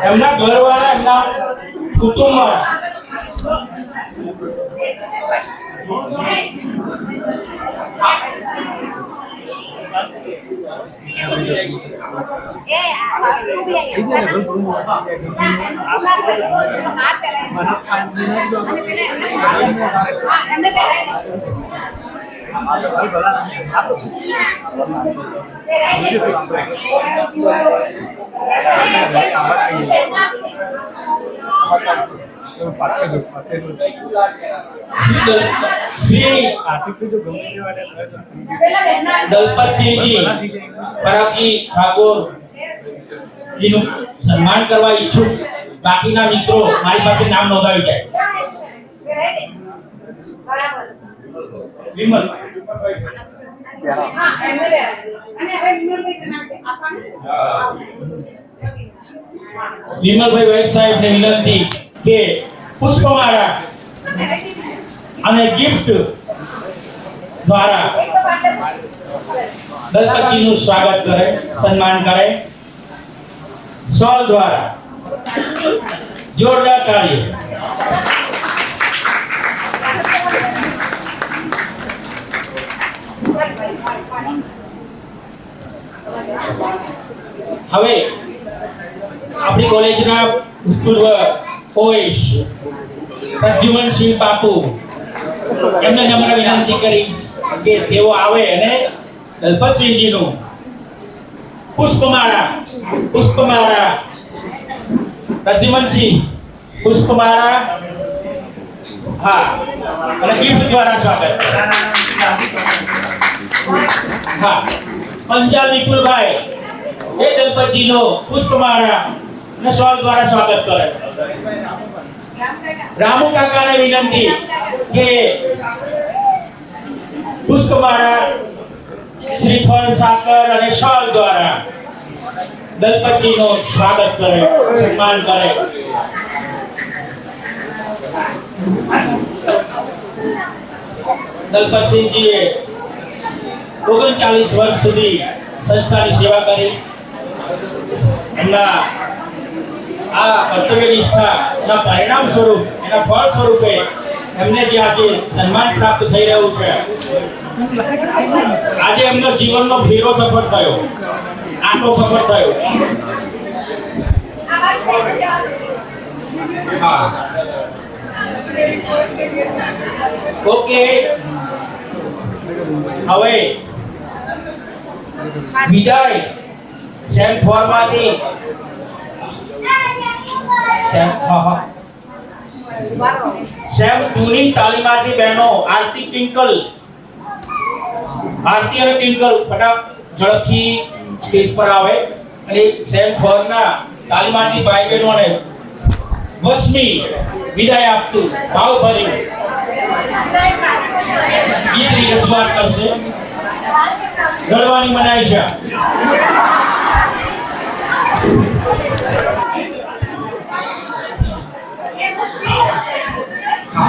એમના ઘરવાળા, એમના કુટુંબવાળા. દલપતસિંહજી પરાગજી ઠાકોર જીનું સન્માન કરવા ઈચ્છુક બાકીના મિત્રો મારી પાસે નામ નોંધાવી જાય. વિમલ વિમલભાઈ વૈદ સાહેબને વિનંતી કે પુષ્પમાળા અને ગિફ્ટ દ્વારા દલપતજીનું સ્વાગત કરે, સન્માન કરે. સોલ દ્વારા જોરદાર તાળી. હવે આપણી કોલેજના ભૂતપૂર્વ ઓએસ પ્રદ્યુમનસિંહ બાપુ એમને નમ્ર વિનંતી કરી કે તેઓ આવે અને દલપતસિંહજીનું પુષ્પમાળા પ્રદ્યુમનસિંહ પુષ્પમાળા હા અને ગિફ્ટ દ્વારા સ્વાગત. હા, પંજાલ વિપુલભાઈ એ દલપતજીનો પુષ્પમાળા અને સોલ દ્વારા સ્વાગત કરે. રામુ કાકાને વિનંતી કે પુષ્પમાળા, શ્રીફળ, સાકર અને સોલ દ્વારા દલપતજીનો સ્વાગત કરે, સન્માન કરે. દલપતસિંહજીએ 39 વર્ષ સુધી સંસ્થાની સેવા કરી. એમના આ કર્તવ્ય નિષ્ઠાના પરિણામ સ્વરૂપ, એના ફળ સ્વરૂપે એમને જે આજે સન્માન પ્રાપ્ત થઈ રહ્યું છે. આજે એમનો જીવનનો ફેરો સફળ થયો, આટલો સફળ થયો. હા, ઓકે. હવે વિદાય સેમ ફોરમાંથી સેમ 2 ની તાલીમાર્થી બહેનો આરતી ટિંકલ, આરતી અને ટિંકલ ફટાક ઝડપથી સ્ટેજ પર આવે અને સેમ 4 ના તાલીમાર્થી ભાઈ બહેનોને વસમી વિદાય આપતું ભાવભર્યું ગીતની રજૂઆત કરશે. ગળવાની મનાઈ છે. आई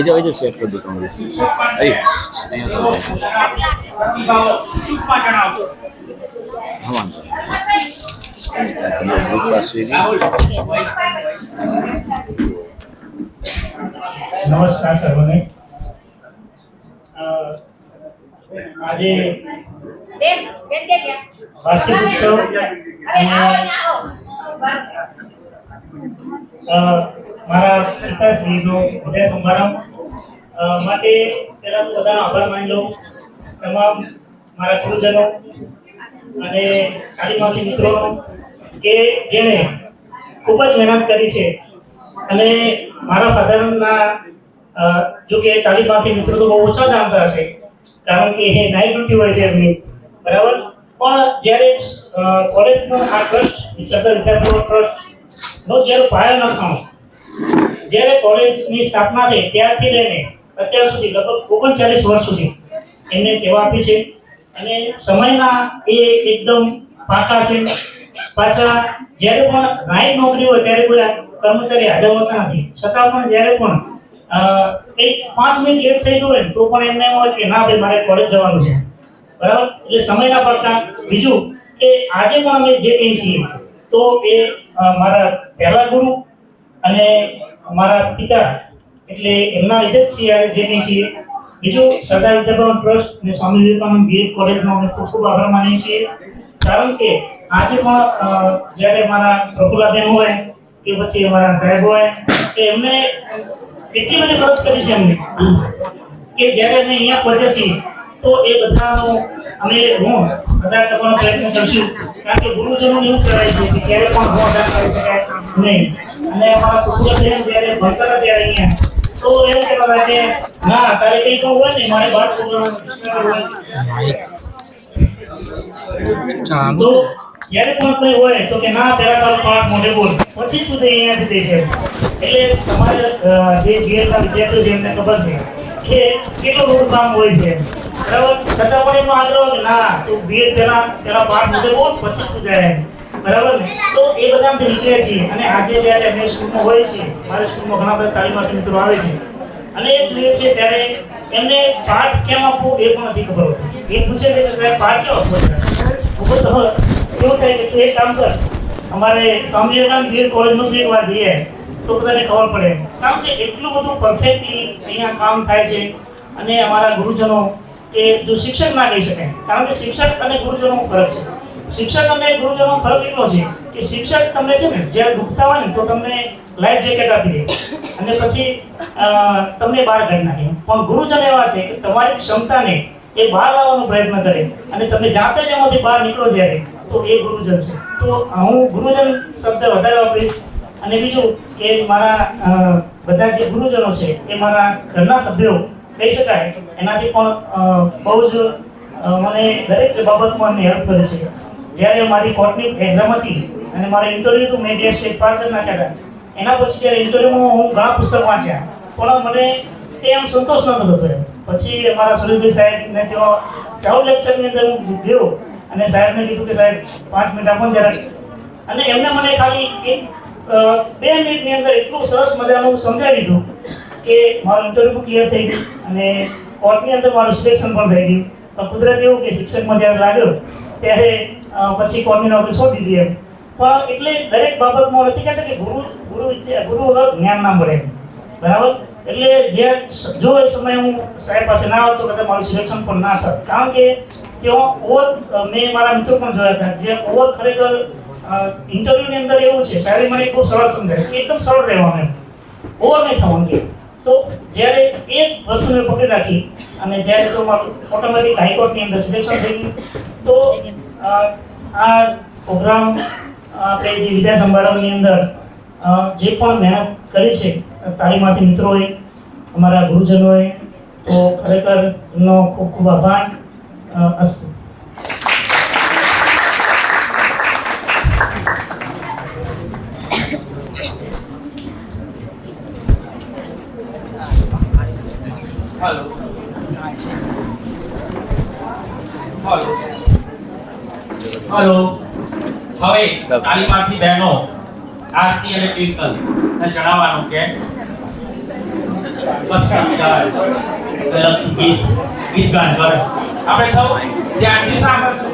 जाओ सेट कर दो तुम्हारे નમસ્કાર સર્વને. આજે વાર્ષિક ઉત્સવ મારા પિતાશ્રીનો વિદાય સમારંભ માટે પહેલા તો બધાનો આભાર માની લઉં. તમામ મારા ગુરુજનો અને તાલીમાર્થી મિત્રોનો કે જેણે ખૂબ જ મહેનત કરી છે. અને મારા ફાધરના જો કે તાલીમાર્થી મિત્રો તો બહુ ઓછા જાણતા હશે, કારણ કે એ નાઇટ ડ્યુટી હોય છે એમની, બરાબર. પણ જ્યારે કોલેજનો આ ટ્રસ્ટ સરદાર વિદ્યાર્થીઓ ટ્રસ્ટનો જ્યારે પાયો નખાણો, જ્યારે કોલેજની સ્થાપના થઈ ત્યારથી લઈને અત્યાર સુધી લગભગ 39 વર્ષ સુધી એમને સેવા આપી છે. અને સમયના એ એકદમ પાકા છે. પાછા જ્યારે પણ નાઇટ નોકરી હોય ત્યારે કોઈ કર્મચારી હાજર હોતા નથી, છતાં પણ જ્યારે પણ એક 5 મિનિટ લેટ થઈ ગયું હોય તો પણ એમને એમ હોય કે ના ભાઈ મારે કોલેજ જવાનું છે, બરાબર. એટલે સમયના પાકા. બીજું કે આજે પણ અમે જે કંઈ છીએ તો એ મારા પહેલા ગુરુ અને મારા પિતા એટલે એમના લીધે જ છીએ આજે જે કંઈ છીએ. બીજું સરદાર વિદ્યાભવન ટ્રસ્ટ અને સ્વામી વિવેકાનંદ બીએડ કોલેજનો અમે ખૂબ ખૂબ આભાર માનીએ છીએ, કારણ કે આજે પણ જ્યારે મારા પ્રફુલ્લાબેન હોય કે પછી અમારા સાહેબ હોય કે એમને એટલી બધી મદદ કરી છે એમને કે જ્યારે અમે અહીંયા પહોંચ્યા છીએ તો એ બધાનો અમે હું અદા કરવાનો પ્રયત્ન કરશું, કારણ કે ગુરુજનોને એવું કહેવાય છે કે ક્યારે પણ હું અદા કરી શકાય નહીં. અને અમારા પ્રફુલ્લાબેન જ્યારે ભણતા હતા ત્યારે અહીંયા તો એમ કહેતા કે ના તારે કંઈ પણ હોય ને મારે બાર પ્રોગ્રામ તો જ્યારે પણ કોઈ હોય તો કે ના પહેલા તારો પાઠ મોઢે બોલ પછી તું અહીંયાથી દે છે. એટલે તમારે જે બીએડના વિદ્યાર્થીઓ છે એમને ખબર છે કે કેટલું મોટું કામ હોય છે, બરાબર. છતાં પણ એમનો આગ્રહ કે ના તું બીએડ પહેલા પાઠ મોઢે બોલ પછી તું જાય, બરાબર ને. તો એ બધામાંથી નીકળે છે. અને આજે જ્યારે અમે સ્કૂલમાં હોય છે, મારી સ્કૂલમાં ઘણા બધા તાલીમાર્થી મિત્રો આવે છે અને એ જોઈએ છે ત્યારે એમને પાઠ કેમ આપવો એ પણ નથી ખબર હોતી. એ પૂછે છે કે સાહેબ પાઠ કેમ આપવો છે? એવું થાય કે તું એક કામ કર, અમારે સ્વામી વિવેકાનંદ બીએડ કોલેજનું એક વાર જઈએ તો બધાને ખબર પડે, કારણ કે એટલું બધું પરફેક્ટલી અહીંયા કામ થાય છે. અને અમારા ગુરુજનો એ જો શિક્ષક ના કહી શકાય, કારણ કે શિક્ષક અને ગુરુજનો ફરક છે. શિક્ષક અને ગુરુજનો ફરક એટલો છે કે શિક્ષક તમને છે ને જ્યારે દુખતા હોય ને તો તમને લાઈફ જેકેટ આપી દે અને પછી તમને બહાર કાઢી નાખે. પણ ગુરુજન એવા છે કે તમારી ક્ષમતાને એ બહાર લાવવાનો પ્રયત્ન કરે અને તમે જાતે જ એમાંથી બહાર નીકળો જ્યારે તો એ ગુરુજન છે. તો હું ગુરુજન શબ્દ વધારે વાપરીશ. અને બીજું કે મારા બધા જે ગુરુજનો છે એ મારા ઘરના સભ્યો કહી શકાય, એનાથી પણ બહુ જ મને દરેક બાબતમાં મને હેલ્પ કરે છે. જ્યારે મારી કોર્ટની એક્ઝામ હતી અને મારે ઇન્ટરવ્યુ તો મેં જે સ્ટેટ પાર કરી નાખ્યા હતા, એના પછી જ્યારે ઇન્ટરવ્યુમાં હું ઘણા પુસ્તક વાંચ્યા પણ મને એમ સંતોષ નહોતો થયો. પછી મારા સુરેશભાઈ સાહેબને તેઓ ચાઉ લેક્ચરની અંદર હું ગયો અને સાહેબને કીધું કે સાહેબ 5 મિનિટ આપો જરા, અને એમને મને ખાલી 2 મિનિટની અંદર એટલું સરસ મજાનું સમજાવી દીધું કે મારું ઇન્ટરવ્યુ ક્લિયર થઈ ગયું અને કોર્ટની અંદર મારું સિલેક્શન પણ થઈ ગયું. પણ કુદરત એવું કે શિક્ષકમાં જ્યારે લાગ્યો ત્યારે પછી કોર્ટની નોકરી છોડી દીધી એમ. પણ એટલે દરેક બાબતમાં નથી કહેતા કે ગુરુ વગર જ્ઞાન ના મળે, બરાબર. એટલે જે જો એ સમય હું સાહેબ પાસે ના આવતો કદાચ મારું સિલેક્શન પણ ના થત, કારણ કે તેઓ ઓવર મેં મારા મિત્રો પણ જોયા હતા જે ઓવર ખરેખર ઇન્ટરવ્યુની અંદર એવું છે સાહેબ મને ખૂબ સરળ સમજાય એકદમ સરળ રહેવાનું એમ, ઓવર નહીં થવાનું કે. તો જ્યારે એ વસ્તુને પકડી રાખી અને જ્યારે તો મારું ઓટોમેટિક હાઈકોર્ટની અંદર સિલેક્શન થઈ ગયું તો આ પ્રોગ્રામ આપણે જે વિદ્યા સમારંભની અંદર જે પણ મહેનત કરી છે તાલીમાર્થી મિત્રોએ, અમારા ગુરુજનોએ, તો ખરેખર એમનો ખૂબ ખૂબ આભાર. અસ્તુ. હેલો. હવે તાલીમાર્થી બહેનો આરતી અને કીર્તન ને જણાવવાનું કે બસ ગીત ગાન કરે. આપણે સૌ ધ્યાનથી સાંભળજો.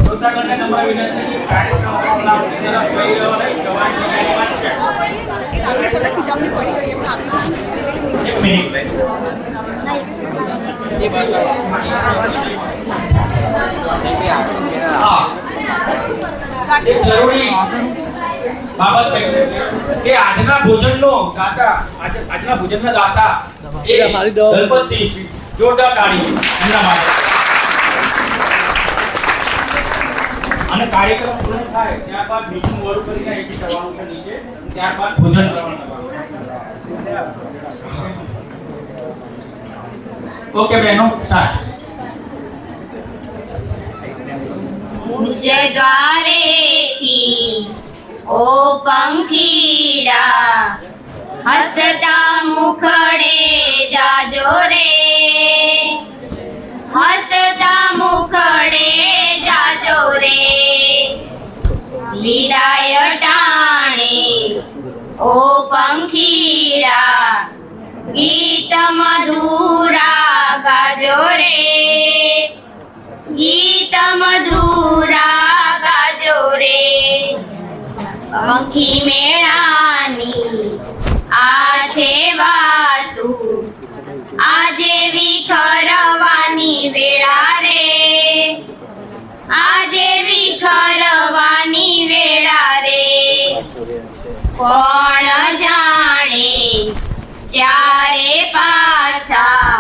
શ્રોતાગણને નમ્ર વિનંતી કે કાર્યક્રમનો લાભ તરફ લઈ લેવો નહીં. જવાની મહેરબાની છે. એક મિનિટ. એક જરૂરી બાબત કહી છે કે આજના ભોજનનો દાતા, આજના ભોજનના દાતા એ દલપતસિંહ. જોરદાર તાળી એમના માટે. અને કાર્યક્રમ પૂર્ણ થાય ત્યારબાદ મીઠું મોડું કરીને એક જવાનું છે નીચે, ત્યારબાદ ભોજન કરવાનું. ઓકે બહેનો, સ્ટાર્ટ. મુજ દ્વારેથી ઓ પંખીડા હસતા મુખડે જાજો રે, હસતા મુખડે જાજો રે. લીલાય ટાણે ઓ પંખીડા ગીત મધુરા ગાજો રે, ગીત મધુરા ગાજો રે. પંખી મેળાની આ છે વાતું, આજે વિખરવાની વેળા રે, આજે વિખરવાની વેળા રે. કોણ જાણે ક્યારે પાછા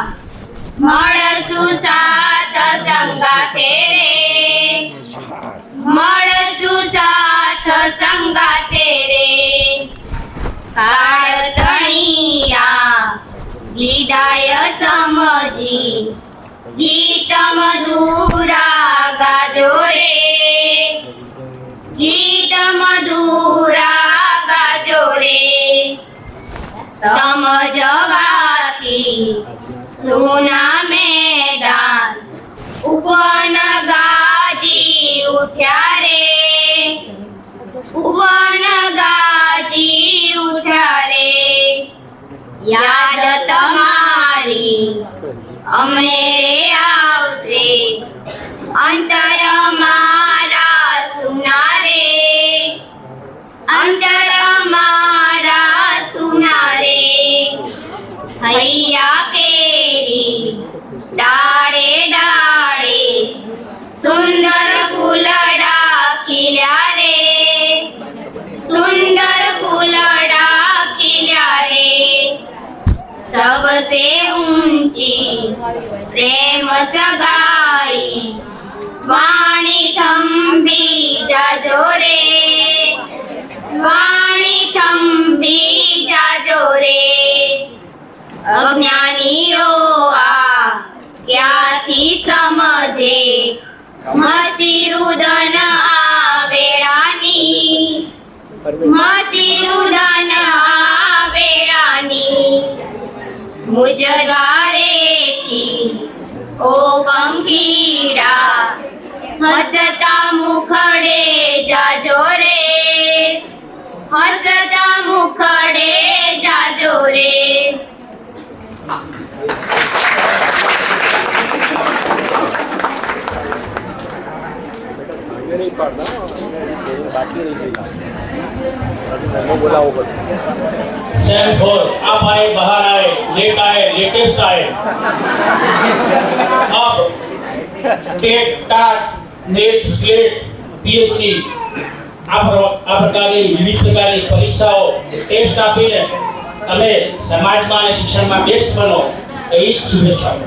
મળશું સાથ સંગાથે રે, મળશું સાથ સંગાથે રે. કાળ તણિયા લીધાય સમજી ગીત મધુરા ગાજો રે, ગીત મધુરા ગાજો રે. તમ જવાથી સુના મેદાન ઉપવન ગાજી ઉઠ્યા રે, ઉપવન ગાજી ઉઠ્યા રે. યાદ તમારી અમને રે આવશે અંતર મારા સુના રે, અંતર મારા સુના રે. હૈયા કેરી ડાળે ડાળે સુંદર ફૂલડા ખીલ્યા રે, સુંદર ફૂલડા ખીલ્યા રે. सबसे ऊंची प्रेम सगाई वाणी थंभी जाजो रे, वाणी थंभी जाजो रे. अज्ञानीओ आ क्याथी समझे मस्ती रुदन आ वेळानी, मस्ती रुदन आ वेळानी. मुझ द्वारेથી ઓ પંખીડા હસતા મુખડે જાજો રે, હસતા મુખડે જાજો રે. सेम फोर आप आए, बाहर आए, लेट आए, लेटेस्ट आए. अब टेट टाट नेट स्लेट पीएचडी આ પ્રકારની વિવિધ પ્રકારની પરીક્ષાઓ ટેસ્ટ આપીને તમે સમાજમાં અને શિક્ષણમાં બેસ્ટ બનો એવી શુભેચ્છાઓ.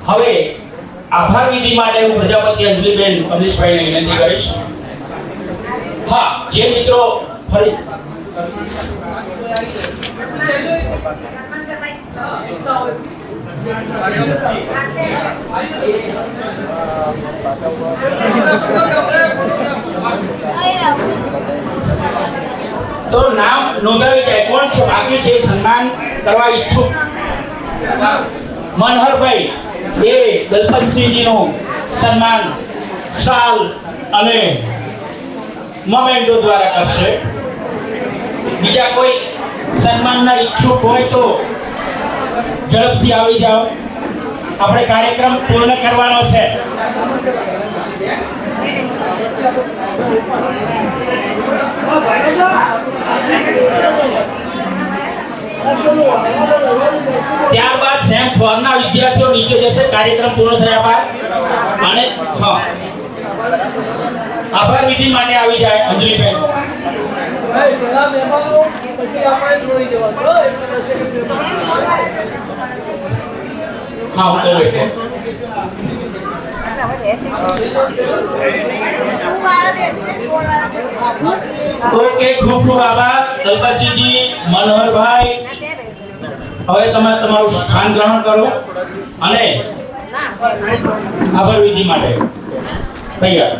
હવે આભાર વિધિ માટે હું પ્રજાપતિ અંજલિબેન અમરીશભાઈને વિનંતી કરીશ. હા, જે મિત્રો ફરી તો નામ નોંધાવી જાય કોણ છે બાકી જે સન્માન કરવા ઈચ્છુક? મનહરભાઈ એ દલપતસિંહજીનું સન્માન શાલ અને મોમેન્ટો દ્વારા કરશે. બીજા કોઈ સન્માનના ઈચ્છુક હોય તો ઝડપથી આવી જાઓ. આપણે કાર્યક્રમ પૂર્ણ કરવાનો છે. ત્યારબાદ સેમ 4 ના વિદ્યાર્થીઓ નીચે જશે કાર્યક્રમ પૂર્ણ થયા બાદ. અને આભાર વિધિ માટે આવી જાય અંજલિબેન. હા હું તો બેઠો. ઓકે, ખૂબ ખૂબ આભાર દલપતસિંહજી, મનોહરભાઈ. હવે તમે તમારું સ્થાન ગ્રહણ કરો અને આભાર વિધિ માટે તૈયાર.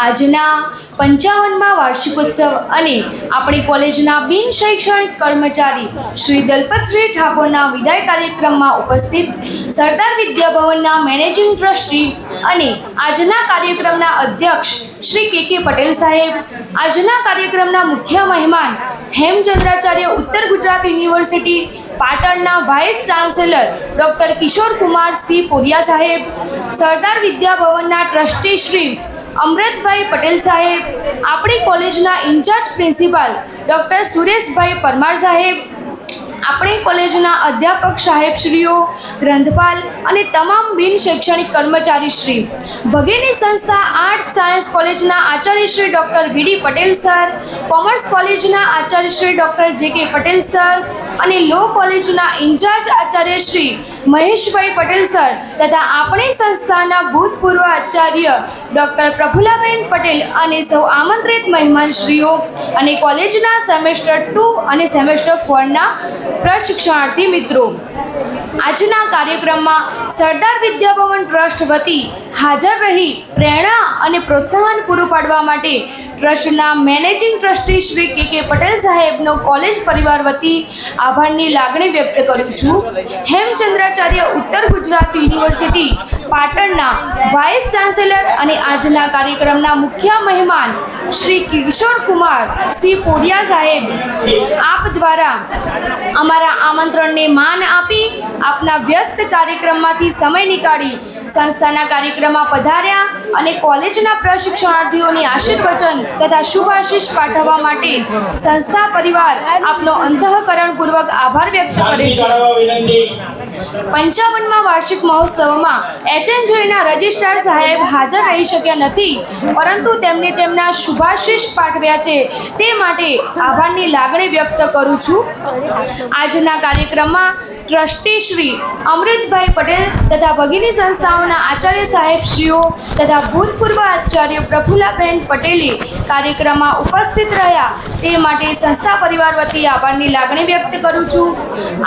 આજના 55મા વાર્ષિકોત્સવ અને આપણી કોલેજના બિન શૈક્ષણિક કર્મચારી શ્રી દલપતશ્રી ઠાકોરના વિદાય કાર્યક્રમમાં ઉપસ્થિત સરદાર વિદ્યાભવનના મેનેજિંગ ટ્રસ્ટી અને આજના કાર્યક્રમના અધ્યક્ષ શ્રી કે પટેલ સાહેબ, આજના કાર્યક્રમના મુખ્ય મહેમાન હેમચંદ્રાચાર્ય ઉત્તર ગુજરાત યુનિવર્સિટી પાટણના vice chancellor doctor Kishor Kumar C Poriya સાહેબ, સરદાર વિદ્યાભવનના ટ્રસ્ટી શ્રી અમૃતભાઈ પટેલ સાહેબ, આપણી કોલેજના incharge principal doctor Sureshbhai Parmar સાહેબ, આપણી કોલેજના અધ્યાપક સાહેબશ્રીઓ, ગ્રંથપાલ અને તમામ બિન શૈક્ષણિક કર્મચારીશ્રી, ભગીની સંસ્થા આર્ટ્સ સાયન્સ કોલેજના આચાર્યશ્રી ડૉક્ટર વીડી પટેલ સર, કોમર્સ કોલેજના આચાર્યશ્રી ડૉક્ટર જે પટેલ સર અને લો કોલેજના ઇન્ચાર્જ આચાર્યશ્રી મહેશભાઈ પટેલ સર તથા આપણી સંસ્થાના ભૂતપૂર્વ આચાર્ય ડૉક્ટર પ્રફુલ્લાબેન પટેલ અને સૌ આમંત્રિત મહેમાનશ્રીઓ અને કોલેજના સેમેસ્ટર 2 અને સેમેસ્ટર 4ના પ્રશિક્ષણાર્થી મિત્રો, આજના કાર્યક્રમમાં સરદાર વિદ્યાભવન ટ્રસ્ટ વતી હાજર રહી પ્રેરણા અને પ્રોત્સાહન પૂરું પાડવા માટે ટ્રસ્ટના મેનેજિંગ ટ્રસ્ટી શ્રી કે પટેલ સાહેબનો કોલેજ પરિવાર વતી આભારની લાગણી વ્યક્ત કરું છું. હેમચંદ્રાચાર્ય ઉત્તર ગુજરાત યુનિવર્સિટી પાટણના વાઇસ ચાન્સેલર અને આજના કાર્યક્રમના મુખ્ય મહેમાન શ્રી કિશોર કુમાર સી પોરિયા સાહેબ, આપ દ્વારા અમારા આમંત્રણને માન આપી આપના વ્યસ્ત કાર્યક્રમમાંથી સમય નીકાળી સંસ્થાના કાર્યક્રમમાં પધાર્યા અને કોલેજના પ્રશિક્ષણાર્થીઓને આશીર્વચન તથા શુભાશીષ પાઠવવા માટે સંસ્થા પરિવાર આપનો અંતઃકરણપૂર્વક આભાર વ્યક્ત કરે છે. 55મા વાર્ષિક મહોત્સવમાં HNJના રજિસ્ટ્રાર સાહેબ હાજર રહી શક્યા નથી, પરંતુ તેમને તેમના શુભાશીષ પાઠવ્યા છે તે માટે આભારની લાગણી વ્યક્ત કરું છું. આજના કાર્યક્રમમાં ટ્રસ્ટી શ્રી અમૃતભાઈ પટેલ તથા ભગીની સંસ્થાઓના આચાર્ય સાહેબશ્રીઓ તથા ભૂતપૂર્વ આચાર્ય પ્રફુલ્લાબેન પટેલે કાર્યક્રમમાં ઉપસ્થિત રહ્યા તે માટે સંસ્થા પરિવાર વતી આભારની લાગણી વ્યક્ત કરું છું.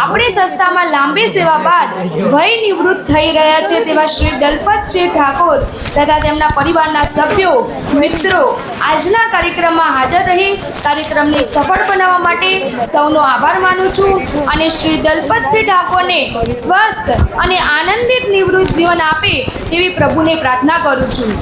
આપણી સંસ્થામાં લાંબી સેવા બાદ વય નિવૃત્ત થઈ રહ્યા છે તેવા શ્રી દલપતસિંહ ઠાકોર તથા તેમના પરિવારના સભ્યો મિત્રો આજના કાર્યક્રમમાં હાજર રહી કાર્યક્રમને સફળ બનાવવા માટે સૌનો આભાર માનું છું અને શ્રી દલપતસિંહ ઠાકોરને સ્વસ્થ અને આનંદિત નિવૃત્ત જીવન આપે તેવી પ્રભુને પ્રાર્થના કરું છું.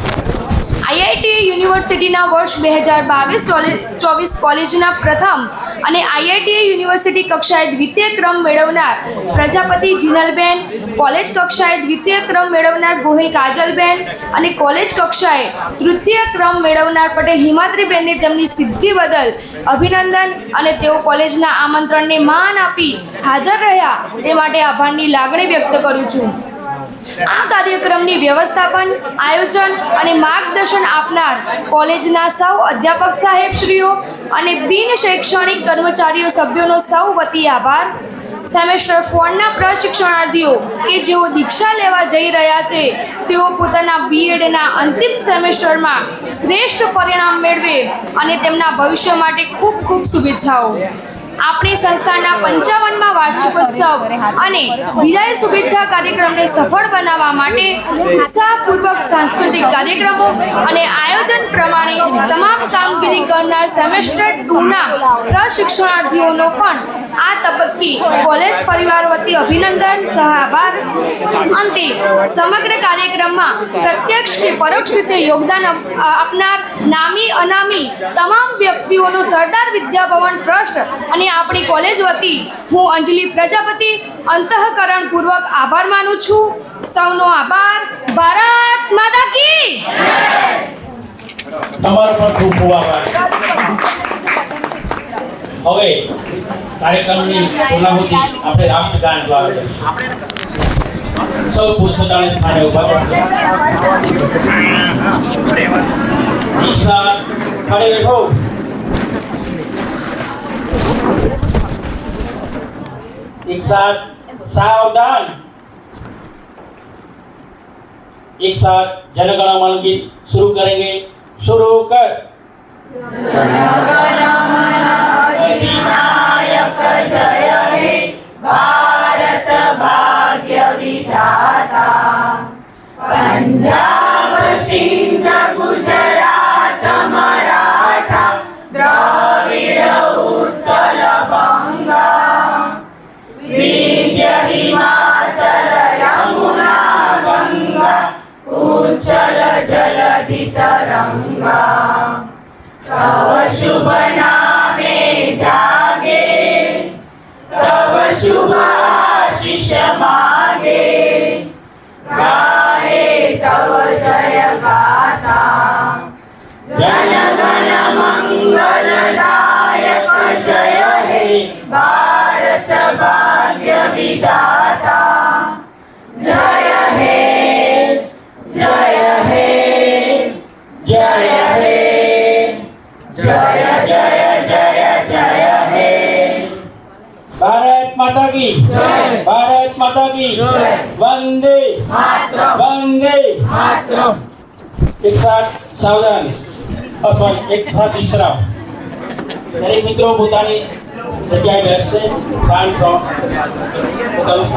IITA યુનિવર્સિટીના વર્ષ 2022-24 કોલેજના પ્રથમ અને IITA યુનિવર્સિટી કક્ષાએ દ્વિતીય ક્રમ મેળવનાર પ્રજાપતિ જીનલબેન, કોલેજ કક્ષાએ દ્વિતીય ક્રમ મેળવનાર ગોહિલ કાજલબેન અને કોલેજ કક્ષાએ તૃતીય ક્રમ મેળવનાર પટેલ હિમાદ્રીબેનને તેમની સિદ્ધિ બદલ અભિનંદન અને તેઓ કોલેજના આમંત્રણને માન આપી હાજર રહ્યા તે માટે આભારની લાગણી વ્યક્ત કરું છું. આ કાર્યક્રમની વ્યવસ્થાપન, આયોજન અને માર્ગદર્શન આપનાર કોલેજના સૌ અધ્યાપક સાહેબશ્રીઓ અને બિન શૈક્ષણિક કર્મચારીઓ સભ્યોનો સૌ વતી આભાર. સેમેસ્ટર 4 ના પ્રશિક્ષણાર્થીઓ કે જેઓ દીક્ષા લેવા જઈ રહ્યા છે તેઓ પોતાના બીએડના અંતિમ સેમેસ્ટરમાં શ્રેષ્ઠ પરિણામ મેળવે અને તેમના ભવિષ્ય માટે ખૂબ ખૂબ શુભેચ્છાઓ. આપણી સંસ્થાના 55મા વાર્ષિકોત્સવ અને વિદાય શુભેચ્છા કાર્યક્રમને સફળ બનાવવા માટે ઉત્સાહપૂર્વક સાંસ્કૃતિક કાર્યક્રમો અને આયોજન પ્રમાણે તમામ કામગીરી કરનાર સેમેસ્ટર 2ના પ્રશિક્ષણાર્થીઓનો પણ આ તબક્કે કોલેજ પરિવાર વતી અભિનંદન સહ આભાર. અંતે સમગ્ર કાર્યક્રમમાં પ્રત્યક્ષ કે પરોક્ષ રીતે યોગદાન આપનાર નામી અનામી તમામ વ્યક્તિઓનો સરદાર વિદ્યાભવન ટ્રસ્ટ અને આપણી કોલેજ વતી હું અંજલિ પ્રજાપતિ અંતઃકરણપૂર્વક આભાર માનું છું. સૌનો આભાર. ભારત માતા કી. તમારો પણ ખૂબ ખૂબ આભાર. હવે કાર્યક્રમની પૂર્ણાહુતિ આપણે રાષ્ટ્રગાન દ્વારા કરીશું. સૌ પોતપોતાના સ્થાને ઊભા રહેજો. એક સાથ ખડે રહો. एक साथ सावधान. एक साथ जनगणमन गीत शुरू करेंगे. शुरू कर. जनगणमन अधिनायक जय हे भारत भाग्य विधाता. पंजाब सिंध गुजरात मराठा द्रविड़ उत्कल बंगा विंध्य हिमाचल यमुना गंगा उच्चल जलधि तरंगा. तव शुभ नामे जागे तव शुभ आशीष मागे. गाए तव जय गाथा जनगण मंगलदायक जय हे भारत भाग्य विधाता. जय हे जय हे जय हे जय जय जय जय हे. भारत माता की जय. भारत माता की जय. वंदे मातरम. वंदे मातरम. एक साथ सावधान. सॉरी एक साथ विश्राम. દરેક મિત્રો પોતાની જગ્યાએ બેસશે. 500